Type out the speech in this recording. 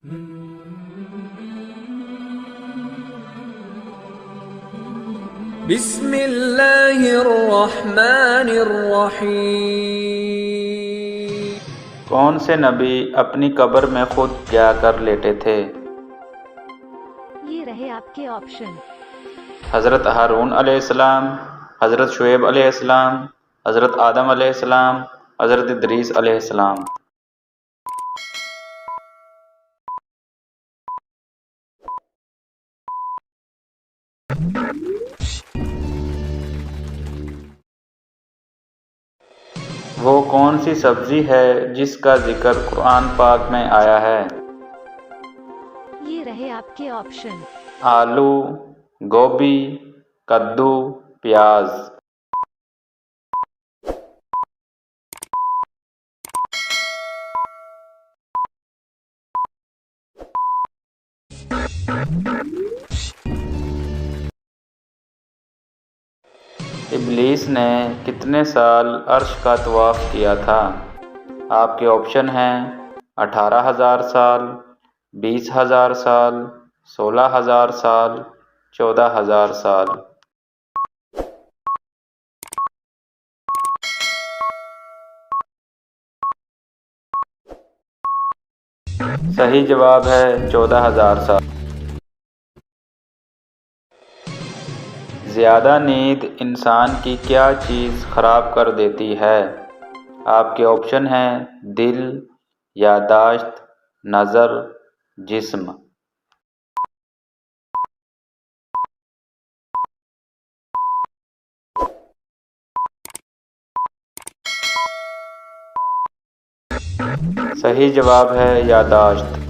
बिस्मिल्लाहिर्रहमानिर्रहीम। कौन से नबी अपनी कब्र में खुद जाकर लेटे थे? ये रहे आपके ऑप्शन। हज़रत हारून अलैहिस्सलाम, हज़रत शुएब अलैहिस्सलाम, हज़रत आदम अलैहिस्सलाम, हज़रत इदरीस अलैहिस्सलाम। वो कौन सी सब्जी है जिसका जिक्र कुरान पाक में आया है? ये रहे आपके ऑप्शन। आलू, गोभी, कद्दू, प्याज। इब्लीस ने कितने साल अर्श का तवाफ़ किया था? आपके ऑप्शन हैं 18,000 साल, 20,000 साल, 16,000 साल, 14,000 साल। सही जवाब है 14,000 साल। ज़्यादा नींद इंसान की क्या चीज़ ख़राब कर देती है? आपके ऑप्शन हैं दिल, यादाश्त, नज़र, जिस्म। सही जवाब है यादाश्त।